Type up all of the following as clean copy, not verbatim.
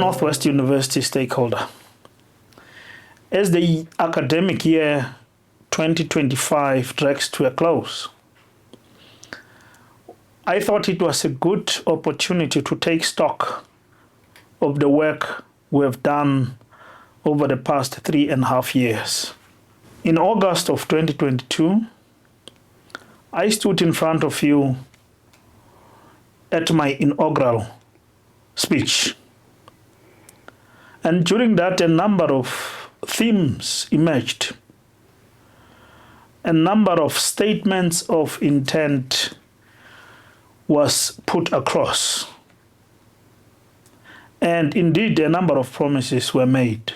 Northwest University stakeholder, as the academic year 2025 drags to a close, I thought it was a good opportunity to take stock of the work we have done over the past 3.5 years. In August of 2022, I stood in front of you at my inaugural speech. And during that, a number of themes emerged. A number of statements of intent was put across. And indeed, a number of promises were made.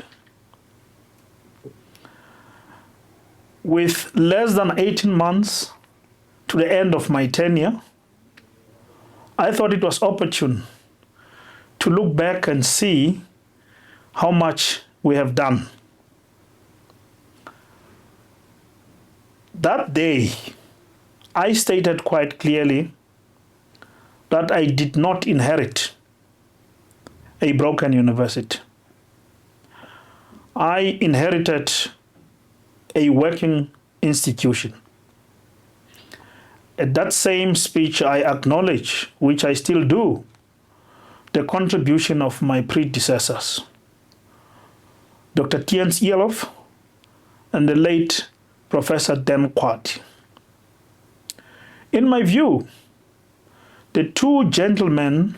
With less than 18 months to the end of my tenure, I thought it was opportune to look back and see how much we have done. That day, I stated quite clearly that I did not inherit a broken university. I inherited a working institution. At that same speech, I acknowledge, which I still do, the contribution of my predecessors, Dr. Tiens Elof and the late Professor Dan Kwati. In my view, the two gentlemen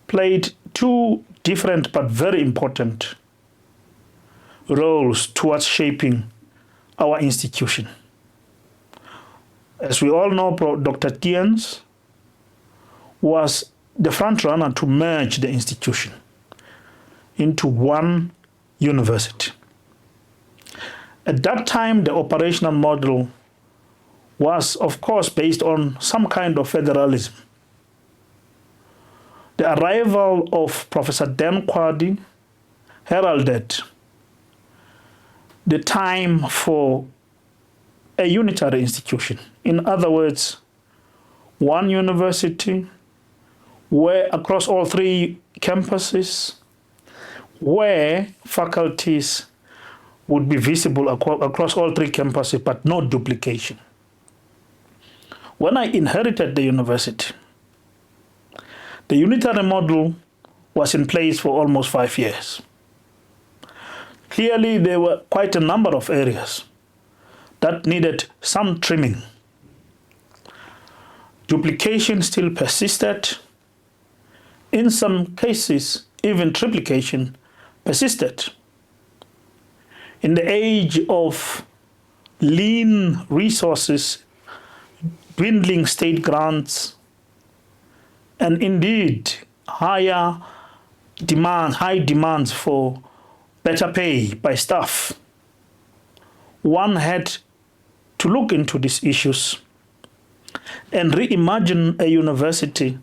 played two different but very important roles towards shaping our institution. As we all know, Dr. Tiens was the front runner to merge the institution into one university. At that time, the operational model was, of course, based on some kind of federalism. The arrival of Professor Dan Kwati heralded the time for a unitary institution. In other words, one university where across all three campuses, where faculties would be visible across all three campuses, but no duplication. When I inherited the university, the unitary model was in place for almost 5 years. Clearly, there were quite a number of areas that needed some trimming. Duplication still persisted. In some cases, even triplication persisted. In the age of lean resources, dwindling state grants, and indeed high demands for better pay by staff, one had to look into these issues and reimagine a university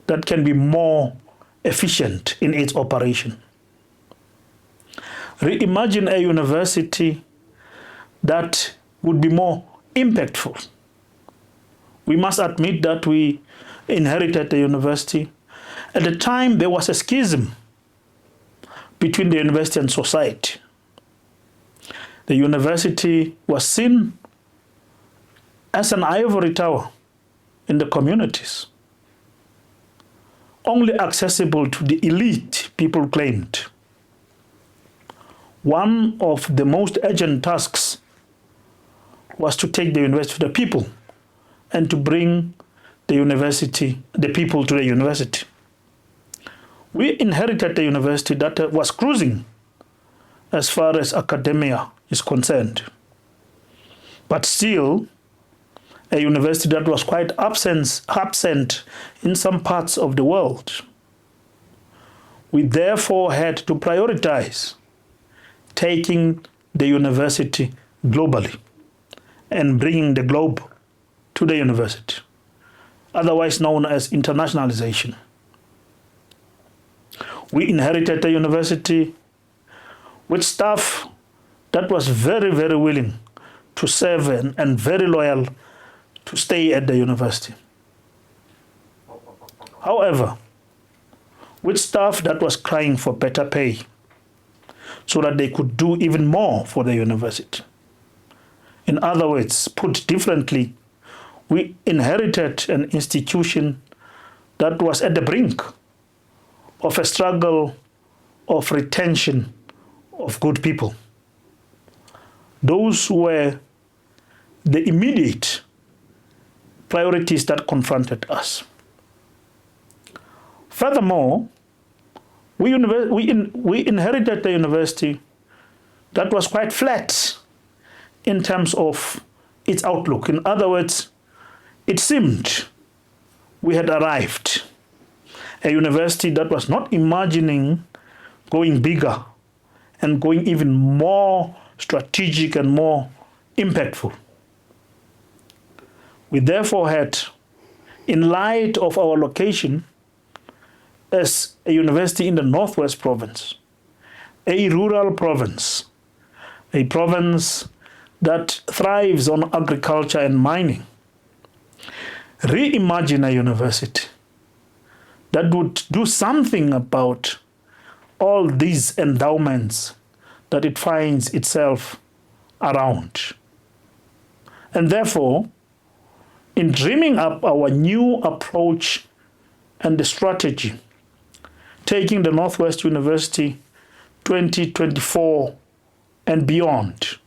that can be more efficient in its operation. Reimagine a university that would be more impactful. We must admit that we inherited the university. At the time, there was a schism between the university and society. The university was seen as an ivory tower in the communities, only accessible to the elite, people claimed. One of the most urgent tasks was to take the university to the people and to bring the people to the university. We inherited a university that was cruising as far as academia is concerned, but still a university that was quite absent in some parts of the world. We therefore had to prioritize taking the university globally and bringing the globe to the university, otherwise known as internationalization. We inherited a university with staff that was very, very willing to serve and very loyal to stay at the university. However, with staff that was crying for better pay so that they could do even more for the university. In other words, put differently, we inherited an institution that was at the brink of a struggle of retention of good people. Those were the immediate priorities that confronted us. Furthermore, we inherited the university that was quite flat in terms of its outlook. In other words, it seemed we had arrived, a university that was not imagining going bigger and going even more strategic and more impactful. We therefore had, in light of our location as a university in the Northwest Province, a rural province, a province that thrives on agriculture and mining, reimagine a university that would do something about all these endowments that it finds itself around. And therefore, in dreaming up our new approach and the strategy, taking the Northwest University 2024 and beyond,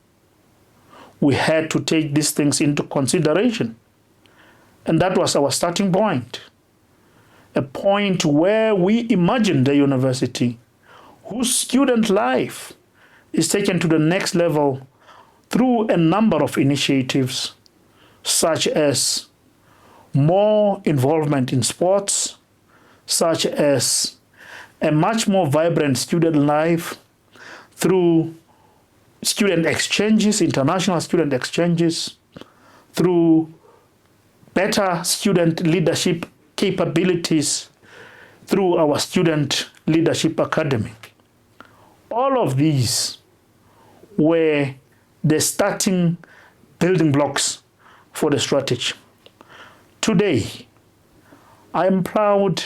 we had to take these things into consideration. And that was our starting point, a point where we imagined a university whose student life is taken to the next level through a number of initiatives, such as more involvement in sports, such as a much more vibrant student life through student exchanges, international student exchanges, through better student leadership capabilities, through our Student Leadership Academy. All of these were the starting building blocks for the strategy. Today, I am proud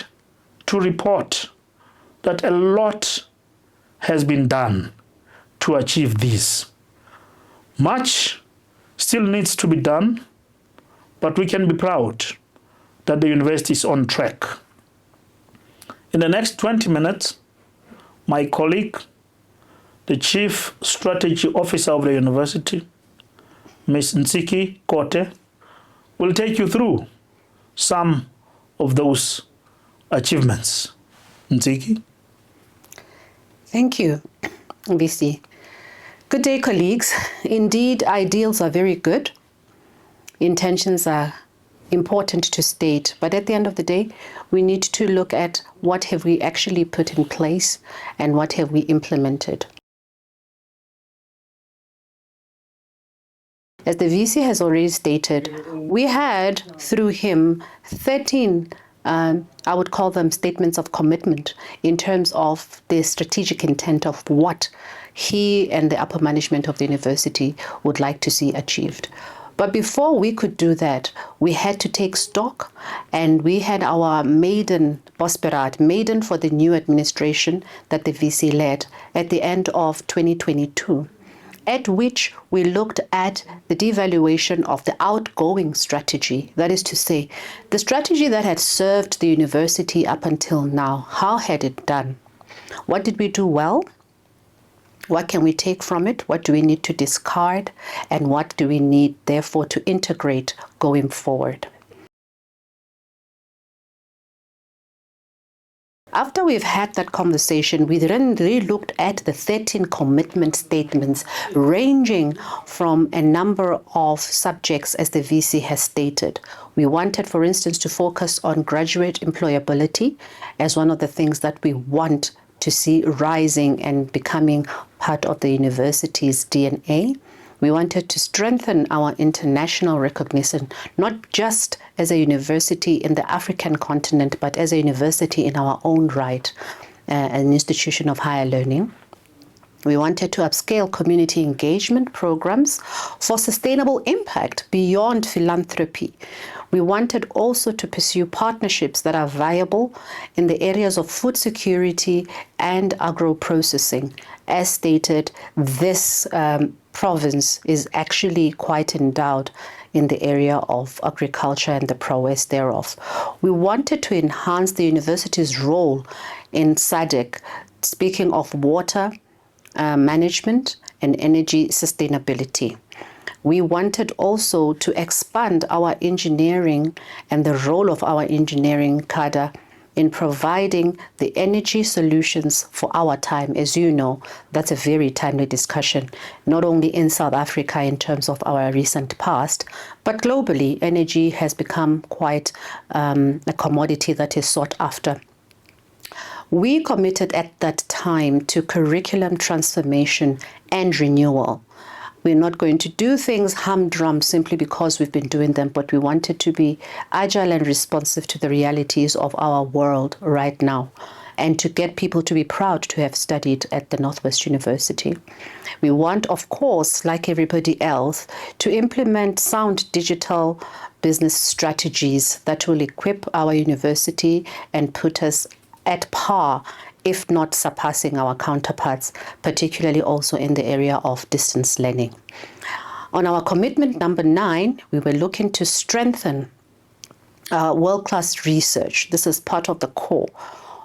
to report that a lot has been done to achieve this. Much still needs to be done, but we can be proud that the university is on track. In the next 20 minutes, my colleague, the Chief Strategy Officer of the university, Ms. Ntsiki Kote, will take you through some of those achievements. Ntsiki? Thank you, VC. Good day, colleagues. Indeed, ideals are very good. Intentions are important to state, but at the end of the day, we need to look at what have we actually put in place and what have we implemented. As the VC has already stated, we had, through him, 13 I would call them statements of commitment in terms of the strategic intent of what he and the upper management of the university would like to see achieved. But before we could do that, we had to take stock, and we had our maiden for the new administration that the VC led at the end of 2022. At which we looked at the devaluation of the outgoing strategy. That is to say, the strategy that had served the university up until now. How had it done? What did we do well? What can we take from it? What do we need to discard? And what do we need, therefore, to integrate going forward? After we've had that conversation, we then really looked at the 13 commitment statements ranging from a number of subjects, as the VC has stated. We wanted, for instance, to focus on graduate employability as one of the things that we want to see rising and becoming part of the university's DNA. We wanted to strengthen our international recognition, not just as a university in the African continent, but as a university in our own right, an institution of higher learning. We wanted to upscale community engagement programs for sustainable impact beyond philanthropy. We wanted also to pursue partnerships that are viable in the areas of food security and agro-processing. As stated, this province is actually quite endowed in the area of agriculture and the prowess thereof. We wanted to enhance the university's role in SADC, speaking of water management and energy sustainability. We wanted also to expand our engineering and the role of our engineering cadre in providing the energy solutions for our time. As you know, that's a very timely discussion, not only in South Africa in terms of our recent past, but globally, energy has become quite a commodity that is sought after. We committed at that time to curriculum transformation and renewal. We're not going to do things humdrum simply because we've been doing them, but we wanted to be agile and responsive to the realities of our world right now, and to get people to be proud to have studied at the Northwest University. We want, of course, like everybody else, to implement sound digital business strategies that will equip our university and put us at par, if not surpassing our counterparts, particularly also in the area of distance learning. On our commitment number 9, we were looking to strengthen world-class research. This is part of the core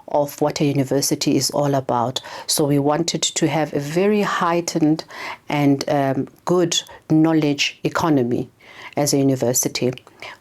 of what a university is all about. So we wanted to have a very heightened and good knowledge economy as a university.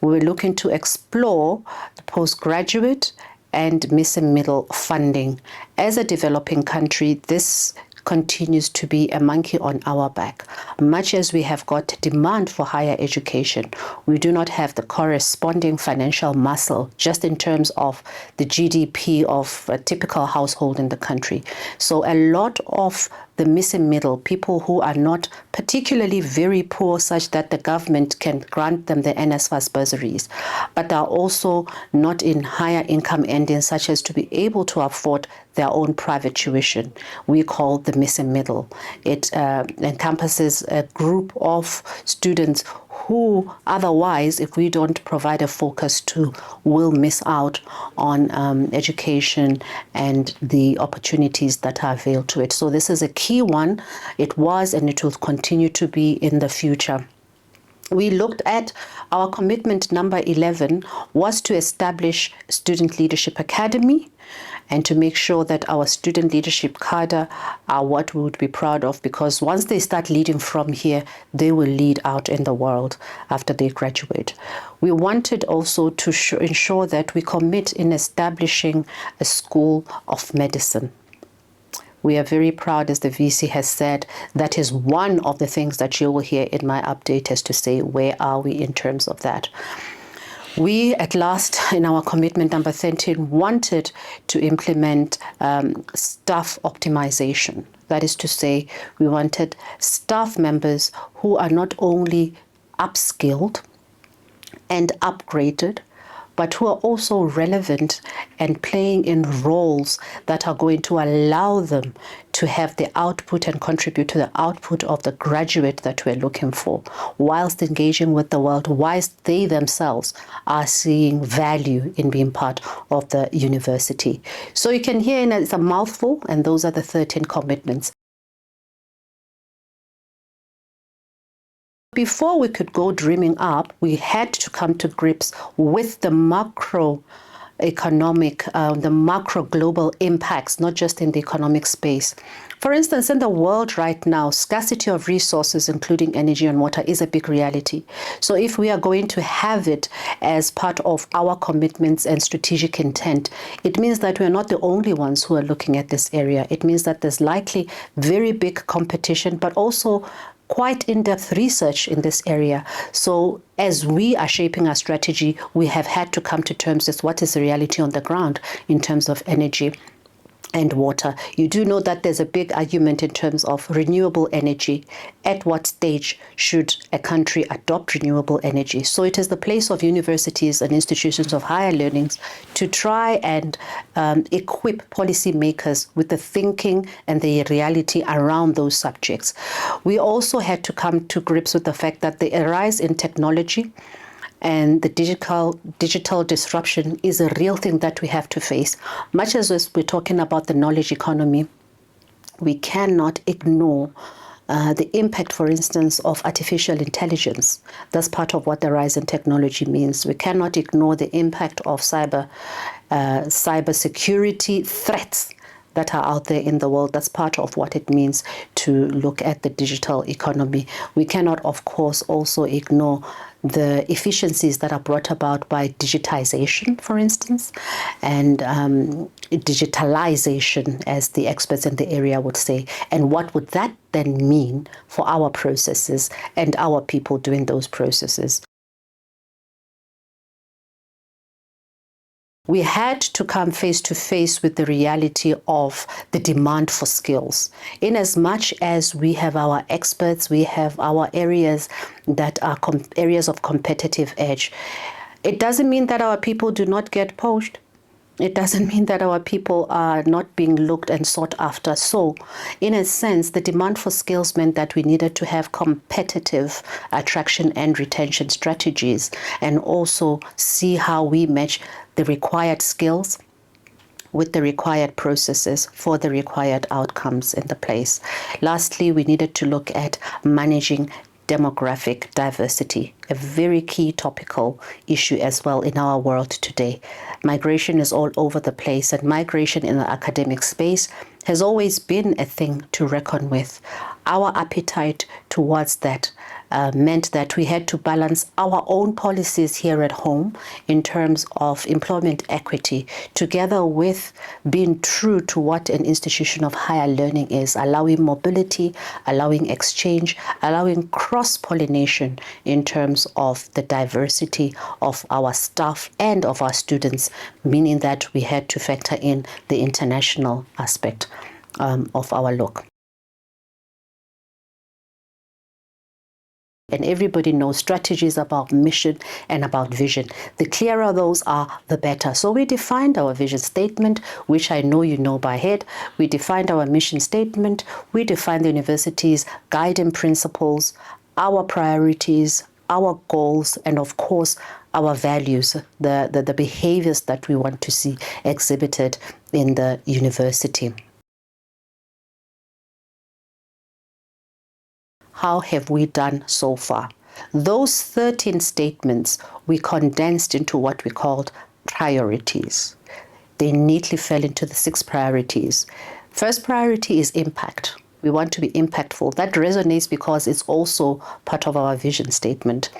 We were looking to explore the postgraduate and middle funding. As a developing country, this continues to be a monkey on our back. Much as we have got demand for higher education, we do not have the corresponding financial muscle just in terms of the GDP of a typical household in the country. So a lot of the missing middle, people who are not particularly very poor such that the government can grant them the NSFAS bursaries, but are also not in higher income endings such as to be able to afford their own private tuition. We call the missing middle. It encompasses a group of students who otherwise, if we don't provide a focus to, will miss out on education and the opportunities that are available to it. So this is a key one. It was and it will continue to be in the future. We looked at our commitment number 11 was to establish Student Leadership Academy and to make sure that our student leadership cadre are what we would be proud of, because once they start leading from here, they will lead out in the world after they graduate. We wanted also to ensure that we commit in establishing a school of medicine. We are very proud, as the VC has said, that is one of the things that you will hear in my update as to say, where are we in terms of that? We, at last, in our commitment number 13, wanted to implement staff optimization. That is to say, we wanted staff members who are not only upskilled and upgraded, but who are also relevant and playing in roles that are going to allow them to have the output and contribute to the output of the graduate that we're looking for, whilst engaging with the world, whilst they themselves are seeing value in being part of the university. So you can hear it's a mouthful, and those are the 13 commitments. Before we could go dreaming up, we had to come to grips with the macro economic, the macro global impacts, not just in the economic space. For instance, in the world right now, scarcity of resources, including energy and water, is a big reality. So if we are going to have it as part of our commitments and strategic intent, it means that we're not the only ones who are looking at this area. It means that there's likely very big competition, but also quite in-depth research in this area. So as we are shaping our strategy, we have had to come to terms with what is the reality on the ground in terms of energy. and water. You do know that there's a big argument in terms of renewable energy. At what stage should a country adopt renewable energy? So it is the place of universities and institutions of higher learnings to try and equip policymakers with the thinking and the reality around those subjects. We also had to come to grips with the fact that the rise in technology and the digital disruption is a real thing that we have to face. Much as we're talking about the knowledge economy, we cannot ignore the impact, for instance, of artificial intelligence. That's part of what the rise in technology means. We cannot ignore the impact of cyber security threats that are out there in the world. That's part of what it means to look at the digital economy. We cannot, of course, also ignore the efficiencies that are brought about by digitization, for instance, and digitalization, as the experts in the area would say. And what would that then mean for our processes and our people doing those processes? We had to come face to face with the reality of the demand for skills. In as much as we have our experts, we have our areas that are areas of competitive edge, it doesn't mean that our people do not get poached. It doesn't mean that our people are not being looked and sought after. So, in a sense, the demand for skills meant that we needed to have competitive attraction and retention strategies, and also see how we match the required skills with the required processes for the required outcomes in the place. Lastly, we needed to look at managing demographic diversity, a very key topical issue as well in our world today. Migration is all over the place, and migration in the academic space has always been a thing to reckon with. Our appetite towards that meant that we had to balance our own policies here at home in terms of employment equity, together with being true to what an institution of higher learning is, allowing mobility, allowing exchange, allowing cross-pollination in terms of the diversity of our staff and of our students, meaning that we had to factor in the international aspect of our look. And everybody knows strategy is about mission and about vision. The clearer those are, the better. So we defined our vision statement, which I know you know by head. We defined our mission statement. We defined the university's guiding principles, our priorities, our goals, and of course, our values, the behaviors that we want to see exhibited in the university. How have we done so far? Those 13 statements we condensed into what we called priorities. They neatly fell into the 6 priorities. First priority is impact. We want to be impactful. That resonates because it's also part of our vision statement.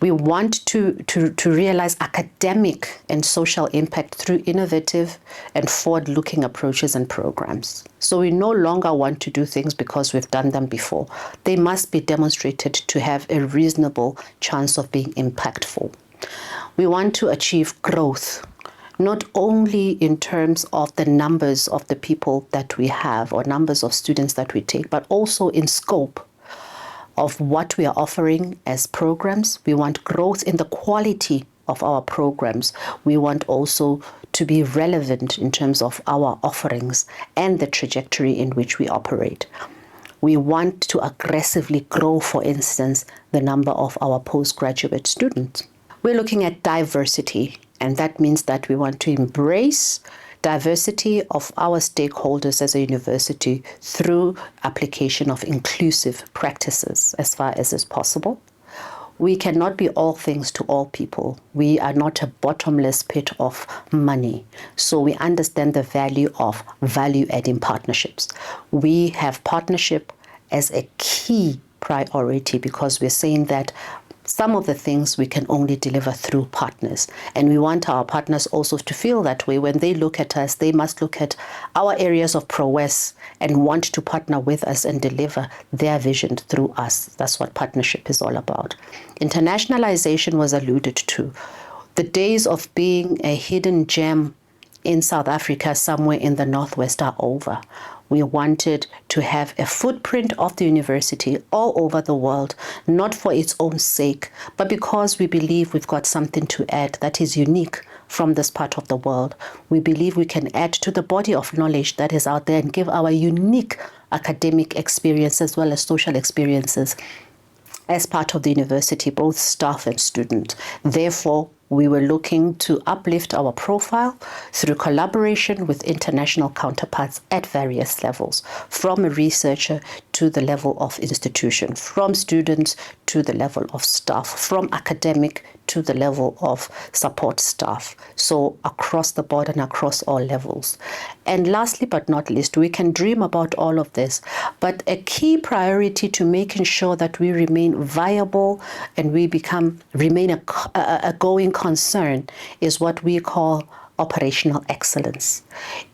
We want to realize academic and social impact through innovative and forward-looking approaches and programs. So we no longer want to do things because we've done them before. They must be demonstrated to have a reasonable chance of being impactful. We want to achieve growth, not only in terms of the numbers of the people that we have or numbers of students that we take, but also in scope of what we are offering as programs. We want growth in the quality of our programs. We want also to be relevant in terms of our offerings and the trajectory in which we operate. We want to aggressively grow, for instance, the number of our postgraduate students. We're looking at diversity, and that means that we want to embrace diversity of our stakeholders as a university through application of inclusive practices as far as is possible. We cannot be all things to all people. We are not a bottomless pit of money. So we understand the value of value-adding partnerships. We have partnership as a key priority because we're saying that some of the things we can only deliver through partners. And we want our partners also to feel that way. When they look at us, they must look at our areas of prowess and want to partner with us and deliver their vision through us. That's what partnership is all about. Internationalization was alluded to. The days of being a hidden gem in South Africa, somewhere in the Northwest, are over. We wanted to have a footprint of the university all over the world, not for its own sake, but because we believe we've got something to add that is unique from this part of the world. We believe we can add to the body of knowledge that is out there and give our unique academic experience as well as social experiences as part of the university, both staff and student. Therefore, we were looking to uplift our profile through collaboration with international counterparts at various levels, from a researcher to the level of institution, from students to the level of staff, from academic to the level of support staff. So across the board and across all levels. And lastly but not least, we can dream about all of this, but a key priority to making sure that we remain viable and we remain a going concern is what we call operational excellence.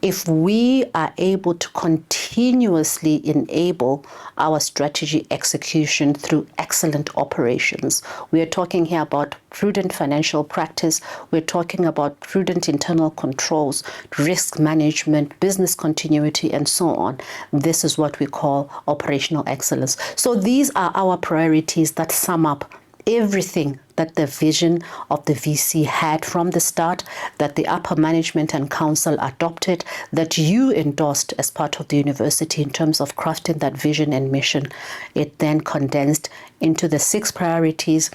If we are able to continuously enable our strategy execution through excellent operations, we are talking here about prudent financial practice, we're talking about prudent internal controls, risk management, business continuity, and so on. This is what we call operational excellence. So these are our priorities that sum up everything that the vision of the VC had from the start, that the upper management and council adopted, that you endorsed as part of the university in terms of crafting that vision and mission. It then condensed into the 6 priorities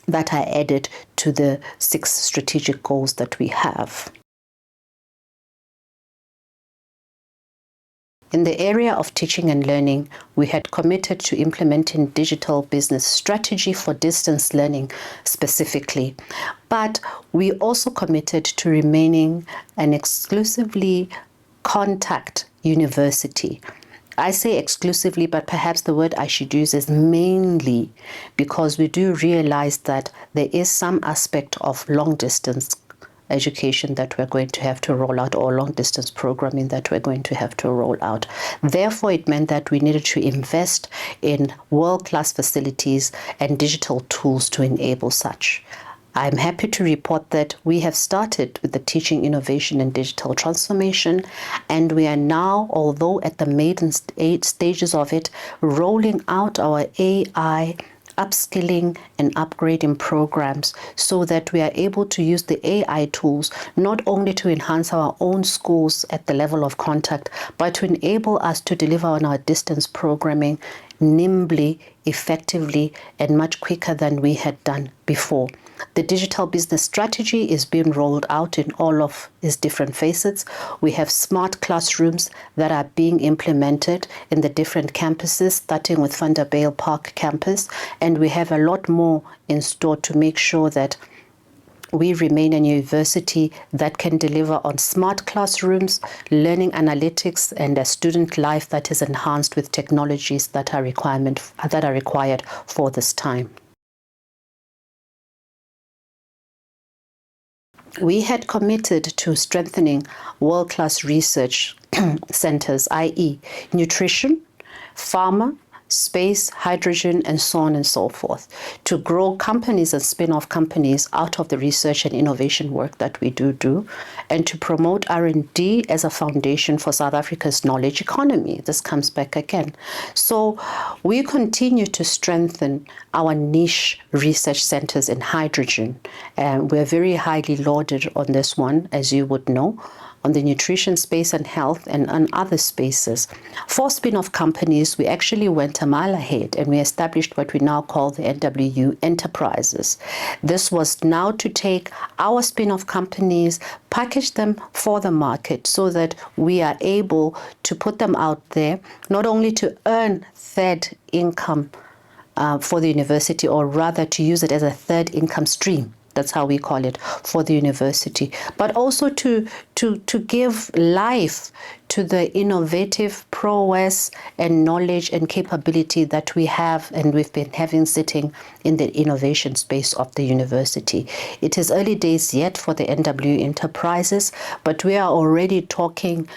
that are added to the 6 strategic goals that we have. In the area of teaching and learning, we had committed to implementing digital business strategy for distance learning specifically, but we also committed to remaining an exclusively contact university. I say exclusively, but perhaps the word I should use is mainly, because we do realize that there is some aspect of long distance education that we're going to have to roll out, or long distance programming that we're going to have to roll out. Therefore, it meant that we needed to invest in world-class facilities and digital tools to enable such. I'm happy to report that we have started with the teaching innovation and digital transformation, and we are now, although at the maiden stages of it, rolling out our AI upskilling and upgrading programs so that we are able to use the AI tools not only to enhance our own schools at the level of contact, but to enable us to deliver on our distance programming nimbly, effectively, and much quicker than we had done before. The digital business strategy is being rolled out in all of its different facets. We have smart classrooms that are being implemented in the different campuses, starting with Vanderbijl Park campus, and we have a lot more in store to make sure that we remain a university that can deliver on smart classrooms, learning analytics, and a student life that is enhanced with technologies that are required for this time. We had committed to strengthening world-class research centers, i.e. nutrition, pharma, space, hydrogen, and so on and so forth, to grow companies and spin-off companies out of the research and innovation work that we do, and to promote R&D as a foundation for South Africa's knowledge economy. This comes back again. So we continue to strengthen our niche research centers in hydrogen, and we're very highly lauded on this one, as you would know, on the nutrition space and health, and on other spaces. For spin-off companies, we actually went a mile ahead and we established what we now call the NWU enterprises. This was now to take our spin-off companies, package them for the market so that we are able to put them out there, not only to earn third income for the university, or rather to use it as a third income stream. That's how we call it for the university, but also to give life to the innovative prowess and knowledge and capability that we have and we've been having sitting in the innovation space of the university. It is early days yet for the NWU enterprises, but we are already talking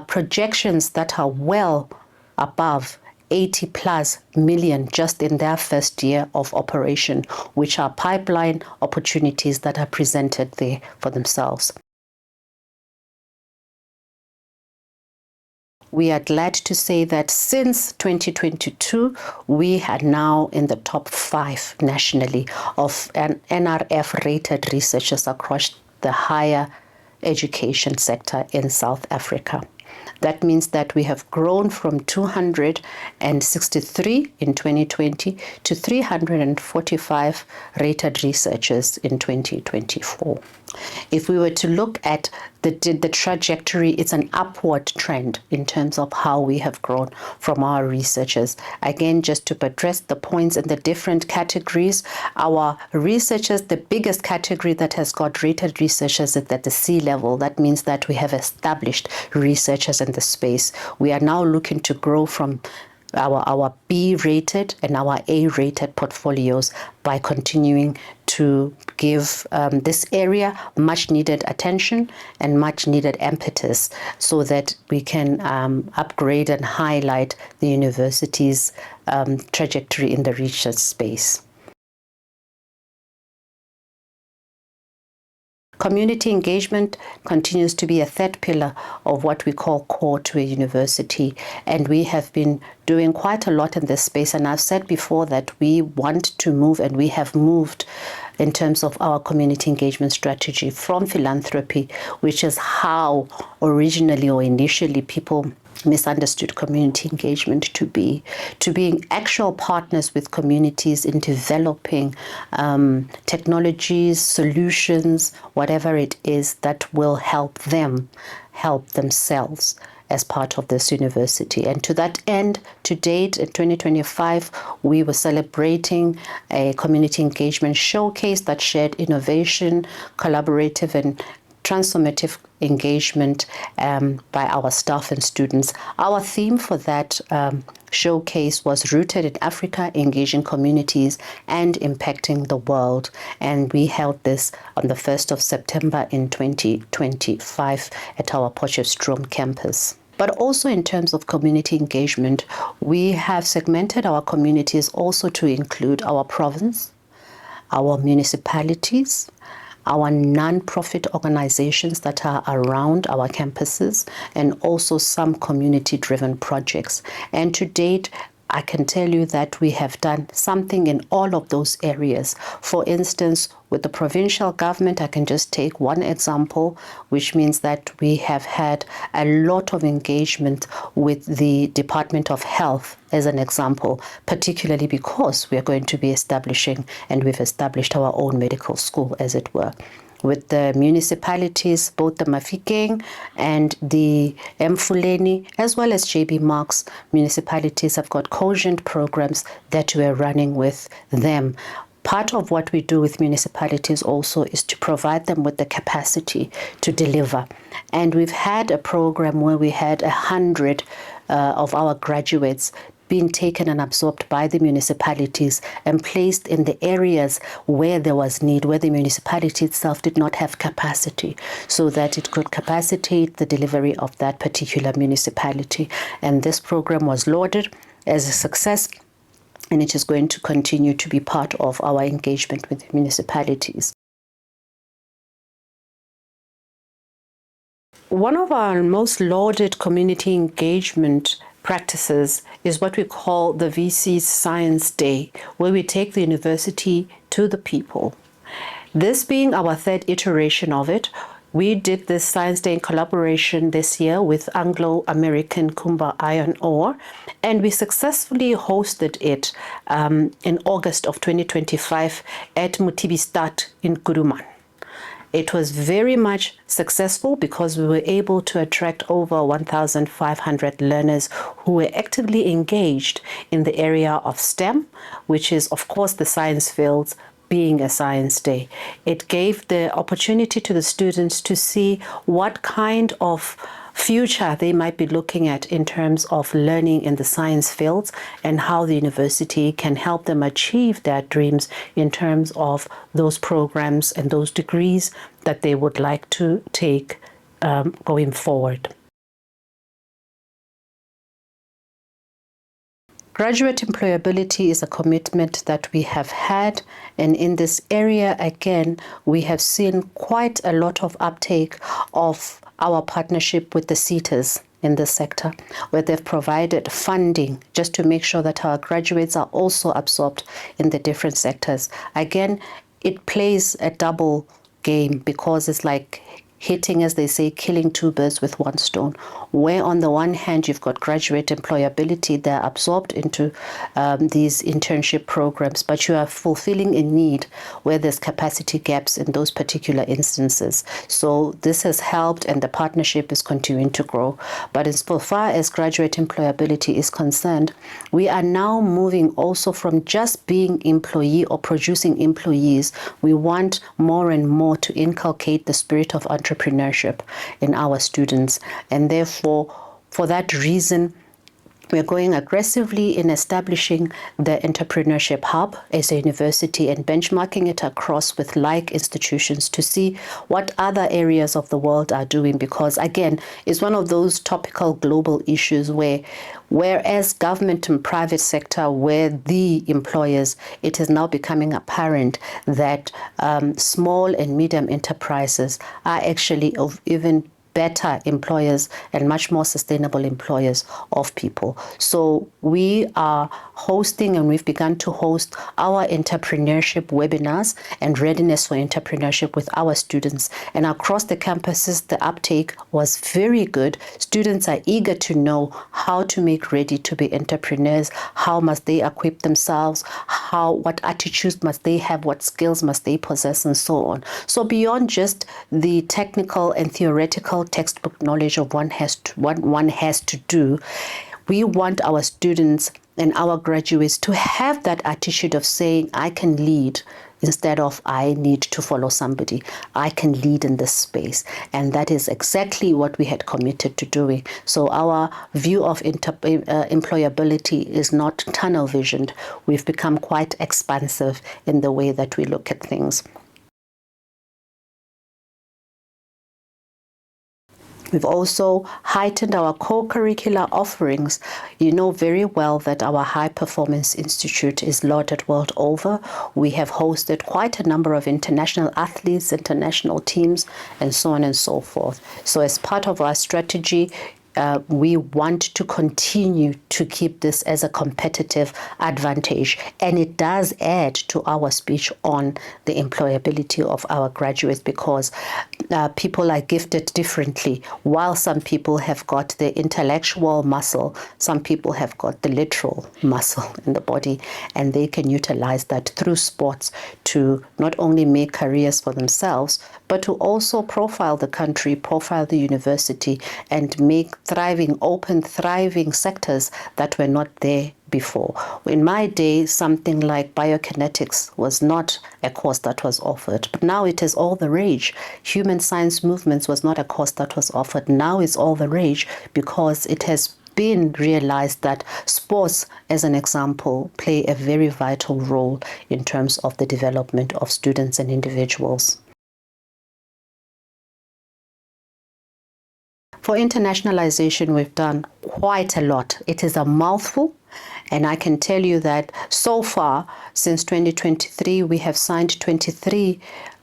projections that are well above 80+ million just in their first year of operation, which are pipeline opportunities that are presented there for themselves. we are glad to say that since 2022, we are now in the top 5 nationally of NRF-rated researchers across the higher education sector in South Africa. That means that we have grown from 263 in 2020 to 345 rated researchers in 2024. If we were to look at the trajectory, it's an upward trend in terms of how we have grown from our researchers. Again, just to address the points in the different categories, our researchers, the biggest category that has got rated researchers is at the C level. That means that we have established researchers in the space. We are now looking to grow from our B-rated and our A-rated portfolios by continuing to give this area much needed attention and much needed impetus so that we can upgrade and highlight the university's trajectory in the research space. Community engagement continues to be a third pillar of what we call core to a university, and we have been doing quite a lot in this space. And I've said before that we want to move, and we have moved in terms of our community engagement strategy from philanthropy, which is how originally or initially people misunderstood community engagement to being actual partners with communities in developing technologies, solutions, whatever it is that will help them help themselves as part of this university. And to that end, to date, in 2025, we were celebrating a community engagement showcase that shared innovation, collaborative and transformative engagement by our staff and students. Our theme for that showcase was rooted in Africa, engaging communities and impacting the world. And we held this on the 1st of September in 2025 at our Potchefstroom campus. But also in terms of community engagement, we have segmented our communities also to include our province, our municipalities, our non-profit organizations that are around our campuses, and also some community-driven projects. And to date, I can tell you that we have done something in all of those areas. For instance, with the provincial government, I can just take one example, which means that we have had a lot of engagement with the Department of Health, as an example, particularly because we are going to be establishing, and we've established our own medical school, as it were. With the municipalities, both the Mafikeng and the Mfuleni, as well as JB Marks municipalities, have got cogent programs that we're running with them. Part of what we do with municipalities also is to provide them with the capacity to deliver. And we've had a program where we had 100 of our graduates being taken and absorbed by the municipalities and placed in the areas where there was need, where the municipality itself did not have capacity, so that it could capacitate the delivery of that particular municipality. And this program was lauded as a success, and it is going to continue to be part of our engagement with municipalities. One of our most lauded community engagement practices is what we call the VC Science Day, where we take the university to the people. This being our third iteration of it, we did this Science Day in collaboration this year with Anglo-American Kumba Iron Ore, and we successfully hosted it in August of 2025 at Mutibistad in Kuruman. It was very much successful because we were able to attract over 1,500 learners who were actively engaged in the area of STEM, which is, of course, the science fields, being a science day. It gave the opportunity to the students to see what kind of future they might be looking at in terms of learning in the science fields, and how the university can help them achieve their dreams in terms of those programs and those degrees that they would like to take going forward. Graduate employability is a commitment that we have had, and in this area, again, we have seen quite a lot of uptake of our partnership with the SETAs. in this sector, where they've provided funding just to make sure that our graduates are also absorbed in the different sectors. Again, it plays a double game because it's like hitting, as they say, killing two birds with one stone, where on the one hand you've got graduate employability, they're absorbed into these internship programs, but you are fulfilling a need where there's capacity gaps in those particular instances. So this has helped, and the partnership is continuing to grow. But as far as graduate employability is concerned, we are now moving also from just being employee or producing employees. We want more and more to inculcate the spirit of entrepreneurship in our students, and therefore for that reason we're going aggressively in establishing the Entrepreneurship Hub as a university and benchmarking it across with like institutions to see what other areas of the world are doing, because again, it's one of those topical global issues whereas government and private sector were the employers, it is now becoming apparent that small and medium enterprises are actually of even better employers and much more sustainable employers of people. So we are hosting, and we've begun to host, our entrepreneurship webinars and readiness for entrepreneurship with our students. And across the campuses, the uptake was very good. Students are eager to know how to make ready to be entrepreneurs, how must they equip themselves, what attitudes must they have, what skills must they possess, and so on. So beyond just the technical and theoretical textbook knowledge of what one has to do, we want our students and our graduates to have that attitude of saying, I can lead, instead of I need to follow somebody. I can lead in this space. And that is exactly what we had committed to doing. So our view of employability is not tunnel visioned. We've become quite expansive in the way that we look at things. We've also heightened our co-curricular offerings. You know very well that our High Performance Institute is lauded world over. We have hosted quite a number of international athletes, international teams, and so on and so forth. So as part of our strategy, we want to continue to keep this as a competitive advantage, and it does add to our speech on the employability of our graduates, because people are gifted differently. While some people have got the intellectual muscle, some people have got the literal muscle in the body, and they can utilize that through sports to not only make careers for themselves, but to also profile the country, profile the university, and make open, thriving sectors that were not there before. In my day, something like biokinetics was not a course that was offered, but now it is all the rage. Human science movements was not a course that was offered. Now it's all the rage because it has been realized that sports, as an example, play a very vital role in terms of the development of students and individuals. For internationalization, we've done quite a lot. It is a mouthful, and I can tell you that so far, since 2023, we have signed 23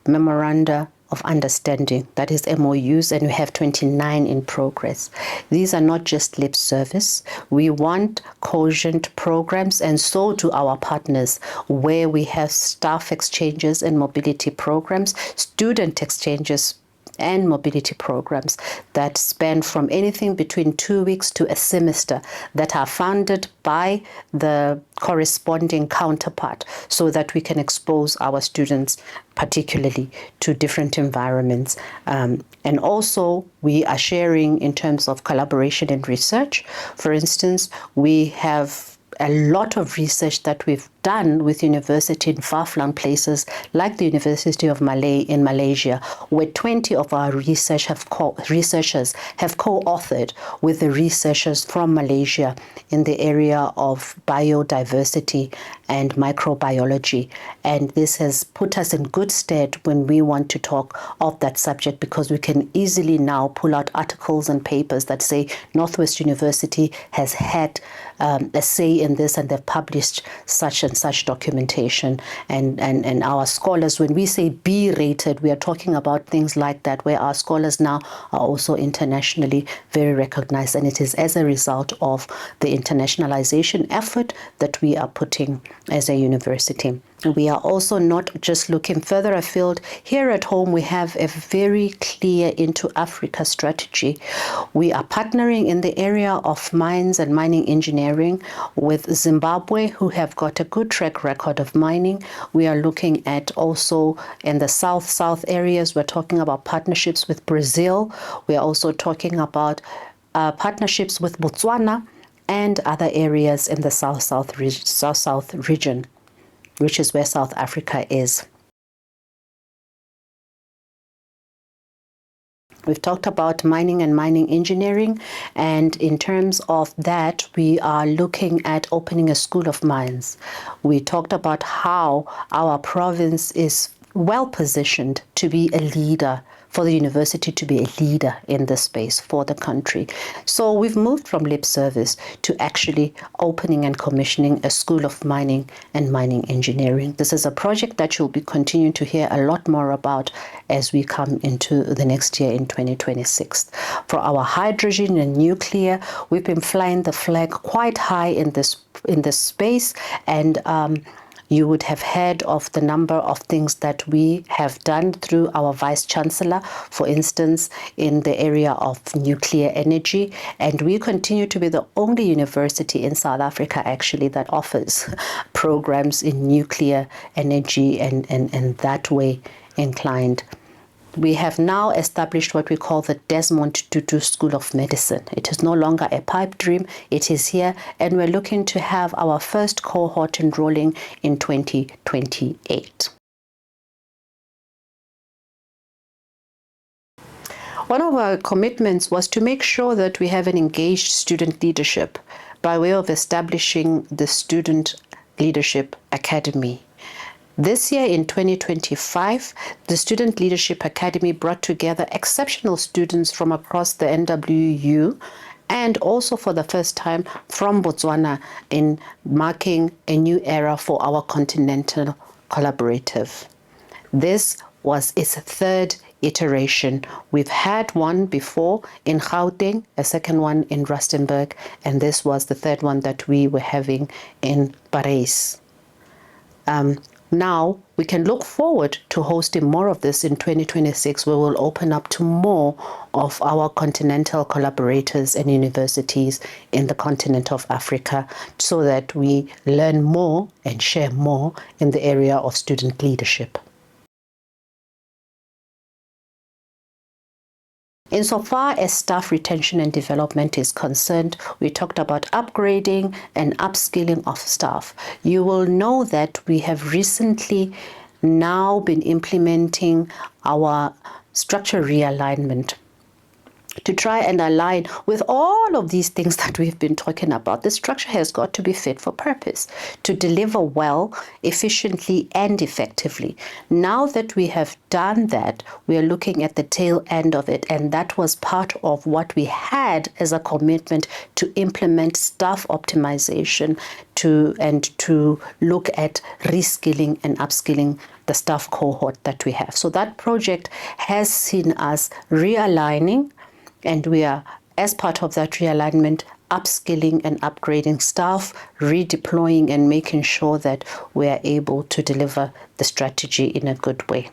memoranda of understanding, that is MOUs, and we have 29 in progress. These are not just lip service. We want cogent programs, and so do our partners, where we have staff exchanges and mobility programs, student exchanges and mobility programs that span from anything between 2 weeks to a semester, that are funded by the corresponding counterpart, so that we can expose our students particularly to different environments. And also we are sharing in terms of collaboration and research. For instance, we have a lot of research that we've done with university in far-flung places like the University of Malay in Malaysia, where 20 of our researchers have co-authored with the researchers from Malaysia in the area of biodiversity and microbiology. And this has put us in good stead when we want to talk of that subject, because we can easily now pull out articles and papers that say Northwest University has had a say in this, and they've published such and such documentation. And our scholars, when we say be rated, we are talking about things like that, where our scholars now are also internationally very recognized. And it is as a result of the internationalization effort that we are putting as a university. We are also not just looking further afield. Here at home, we have a very clear Into Africa strategy. We are partnering in the area of mines and mining engineering with Zimbabwe, who have got a good track record of mining. We are looking at also in the south areas, we're talking about partnerships with Brazil. We are also talking about partnerships with Botswana and other areas in the south region, which is where South Africa is. We've talked about mining and mining engineering, and in terms of that, we are looking at opening a school of mines. We talked about how our province is well positioned to be a leader, for the university to be a leader in this space for the country. So we've moved from lip service to actually opening and commissioning a school of mining and mining engineering. This is a project that you'll be continuing to hear a lot more about as we come into the next year in 2026. For our hydrogen and nuclear, we've been flying the flag quite high in this space, and you would have heard of the number of things that we have done through our Vice-Chancellor, for instance, in the area of nuclear energy. And we continue to be the only university in South Africa, actually, that offers programs in nuclear energy and that way inclined. We have now established what we call the Desmond Tutu School of Medicine. It is no longer a pipe dream. It is here, and we're looking to have our first cohort enrolling in 2028. One of our commitments was to make sure that we have an engaged student leadership by way of establishing the Student Leadership Academy. This year in 2025, the Student Leadership Academy brought together exceptional students from across the NWU and also for the first time from Botswana, in marking a new era for our continental collaborative. This was its third iteration. We've had one before in Gauteng, a second one in Rustenburg, and this was the third one that we were having in Paris. Now we can look forward to hosting more of this in 2026, where we'll open up to more of our continental collaborators and universities in the continent of Africa, so that we learn more and share more in the area of student leadership. Insofar as staff retention and development is concerned, we talked about upgrading and upskilling of staff. You will know that we have recently now been implementing our structure realignment to try and align with all of these things that we've been talking about. The structure has got to be fit for purpose, to deliver well, efficiently, and effectively. Now that we have done that, we are looking at the tail end of it, and that was part of what we had as a commitment to implement staff optimization to look at reskilling and upskilling the staff cohort that we have. So that project has seen us realigning, and we are, as part of that realignment, upskilling and upgrading staff, redeploying and making sure that we are able to deliver the strategy in a good way.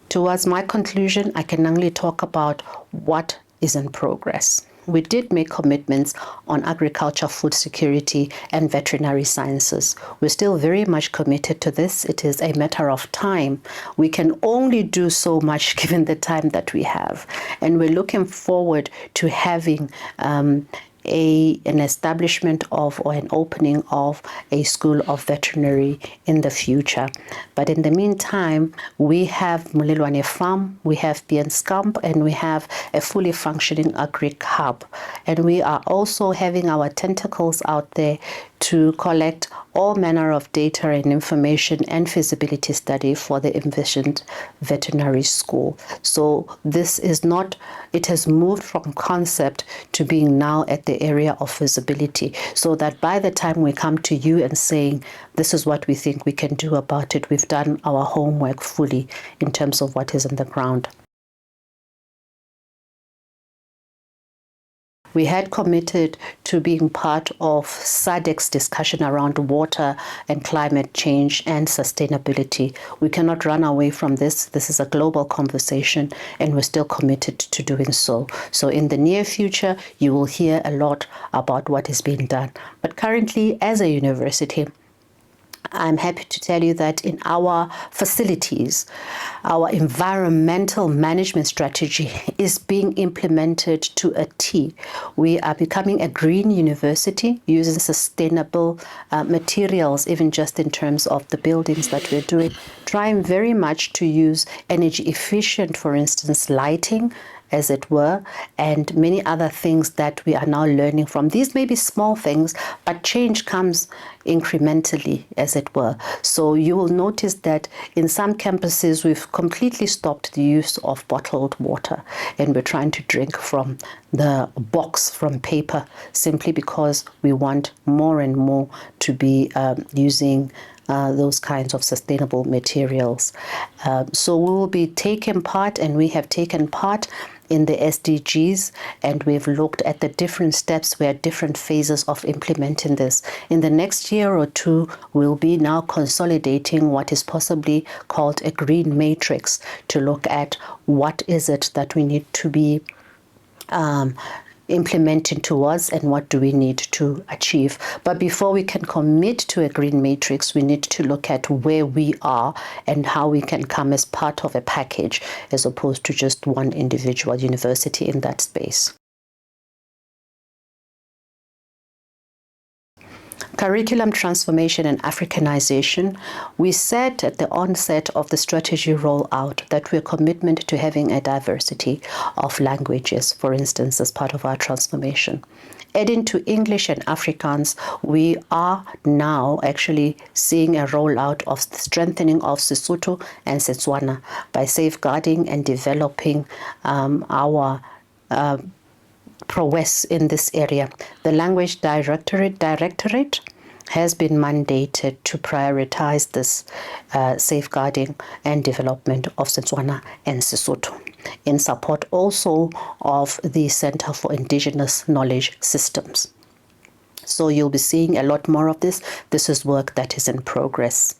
Towards my conclusion, I can only talk about what is in progress. We did make commitments on agriculture, food security, and veterinary sciences. We're still very much committed to this. It is a matter of time. We can only do so much given the time that we have. And we're looking forward to having an establishment of, or an opening of, a school of veterinary in the future. But in the meantime, we have Mulilwane Farm, we have Bienskamp, and we have a fully functioning agri hub. And we are also having our tentacles out there to collect all manner of data and information and feasibility study for the envisioned veterinary school. So this is not, it has moved from concept to being now at the area of feasibility, so that by the time we come to you and saying, this is what we think we can do about it, we've done our homework fully in terms of what is on the ground. We had committed to being part of SADC's discussion around water and climate change and sustainability. We cannot run away from this. This is a global conversation, and we're still committed to doing so. So in the near future, you will hear a lot about what is being done. But currently, as a university, I'm happy to tell you that in our facilities, our environmental management strategy is being implemented to a T. We are becoming a green university using sustainable materials, even just in terms of the buildings that we're doing, trying very much to use energy efficient, for instance, lighting, as it were, and many other things that we are now learning from. These may be small things, but change comes incrementally, as it were. So you will notice that in some campuses, we've completely stopped the use of bottled water, and we're trying to drink from the box, from paper, simply because we want more and more to be using those kinds of sustainable materials. So we will be taking part, and we have taken part in the SDGs, and we've looked at the different steps. We're at different phases of implementing this. In the next year or two, we'll be now consolidating what is possibly called a green matrix to look at what is it that we need to be implementing towards and what do we need to achieve. But before we can commit to a green matrix, we need to look at where we are and how we can come as part of a package as opposed to just one individual university in that space. Curriculum transformation and Africanization. We said at the onset of the strategy rollout that we're committed to having a diversity of languages, for instance, as part of our transformation. Adding to English and Afrikaans, we are now actually seeing a rollout of the strengthening of Sesotho and Setswana by safeguarding and developing our prowess in this area. The Language Directorate has been mandated to prioritize this safeguarding and development of Setswana and Sesotho, in support also of the Center for Indigenous Knowledge Systems. So you'll be seeing a lot more of this. This is work that is in progress.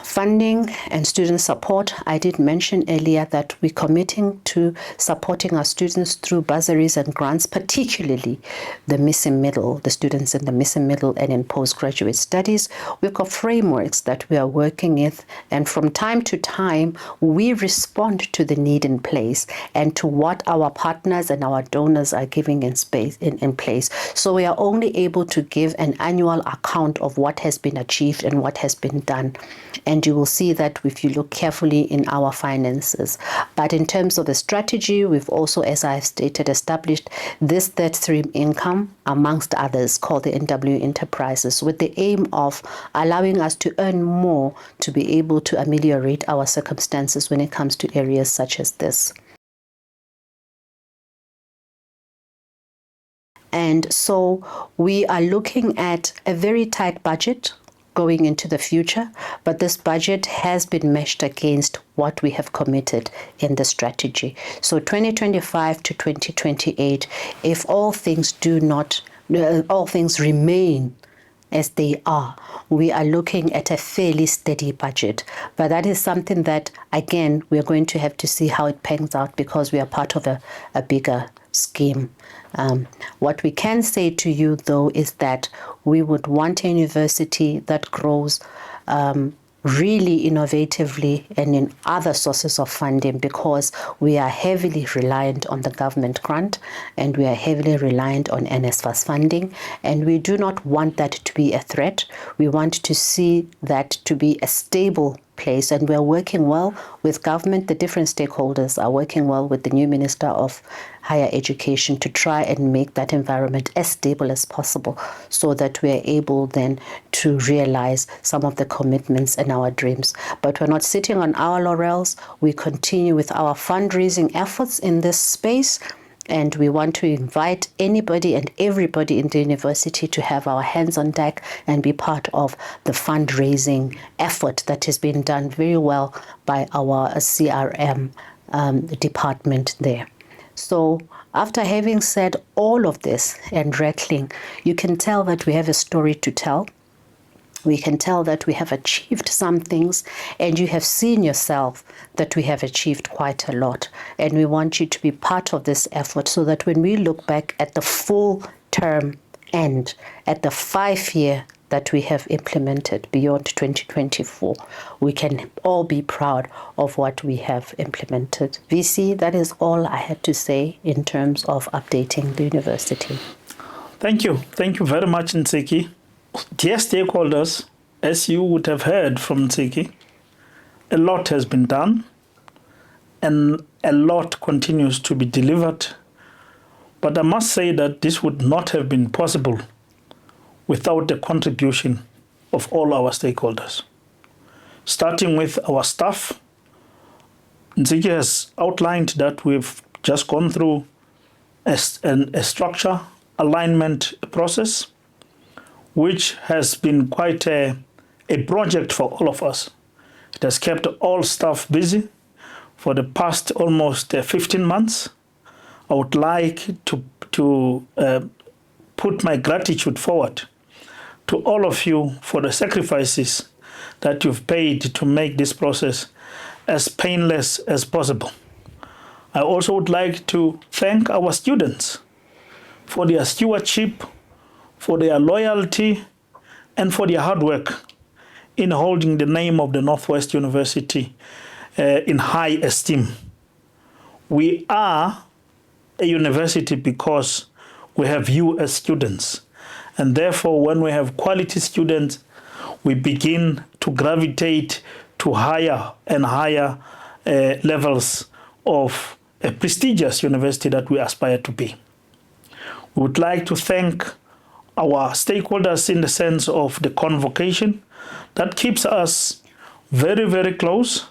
Funding and student support. I did mention earlier that we're committing to supporting our students through bursaries and grants, particularly the missing middle, the students in the missing middle and in postgraduate studies. We've got frameworks that we are working with, and from time to time, we respond to the need in place and to what our partners and our donors are giving in place. So we are only able to give an annual account of what has been achieved and what has been done. And you will see that if you look carefully in our finances. But in terms of the strategy, we've also, as I have stated, established this third stream income, amongst others, called the NWU enterprises, with the aim of allowing us to earn more to be able to ameliorate our circumstances when it comes to areas such as this. And so we are looking at a very tight budget going into the future, but this budget has been meshed against what we have committed in the strategy. So 2025 to 2028, if all things remain as they are, we are looking at a fairly steady budget. But that is something that, again, we're going to have to see how it pans out, because we are part of a bigger scheme. What we can say to you, though, is that we would want a university that grows really innovatively and in other sources of funding, because we are heavily reliant on the government grant and we are heavily reliant on NSFAS funding, and we do not want that to be a threat. We want to see that to be a stable place, and we're working well with government. The different stakeholders are working well with the new Minister of Higher Education to try and make that environment as stable as possible so that we're able then to realize some of the commitments and our dreams. But we're not sitting on our laurels. We continue with our fundraising efforts in this space. And we want to invite anybody and everybody in the university to have our hands on deck and be part of the fundraising effort that is being done very well by our CRM department there. So after having said all of this and rattling, you can tell that we have a story to tell. We can tell that we have achieved some things, and you have seen yourself that we have achieved quite a lot. And we want you to be part of this effort so that when we look back at the full term end, at the 5-year that we have implemented beyond 2024, we can all be proud of what we have implemented. VC, that is all I had to say in terms of updating the university. Thank you. Thank you very much, Nseki. Dear stakeholders, as you would have heard from Nseki, a lot has been done and a lot continues to be delivered. But I must say that this would not have been possible without the contribution of all our stakeholders. Starting with our staff, Nseki has outlined that we've just gone through a structure alignment process, which has been quite a project for all of us. It has kept all staff busy for the past almost 15 months. I would like to put my gratitude forward to all of you for the sacrifices that you've paid to make this process as painless as possible. I also would like to thank our students for their stewardship, for their loyalty, and for their hard work in holding the name of the Northwest University in high esteem. We are a university because we have you as students. And therefore, when we have quality students, we begin to gravitate to higher and higher levels of a prestigious university that we aspire to be. We would like to thank our stakeholders in the sense of the convocation that keeps us very, very close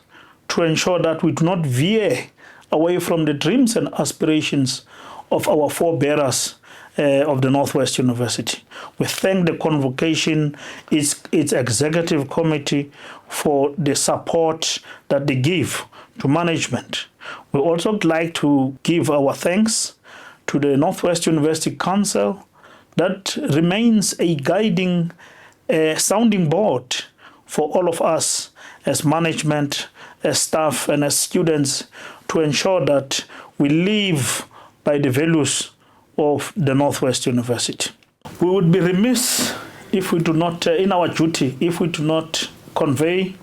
to ensure that we do not veer away from the dreams and aspirations of our forebearers of the Northwest University. We thank the convocation, its executive committee for the support that they give to management. We also would like to give our thanks to the Northwest University Council that remains a guiding sounding board for all of us as management, as staff, and as students to ensure that we live by the values of the Northwest University. We would be remiss if we do not, in our duty, if we do not convey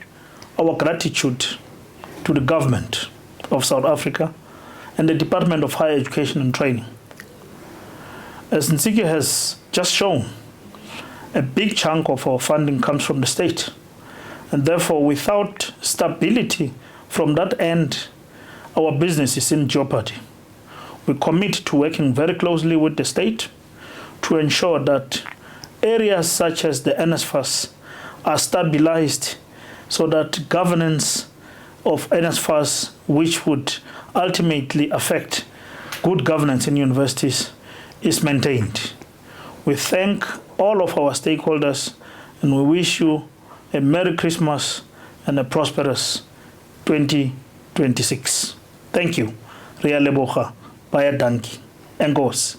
our gratitude to the government of South Africa and the Department of Higher Education and Training. As Nseki has just shown, a big chunk of our funding comes from the state. And therefore, without stability from that end, our business is in jeopardy. We commit to working very closely with the state to ensure that areas such as the NSFAS are stabilized so that governance of NSFAS, which would ultimately affect good governance in universities, is maintained. We thank all of our stakeholders and we wish you a Merry Christmas and a prosperous 2026. Thank you. Ria leboga, baya danki, enkosi.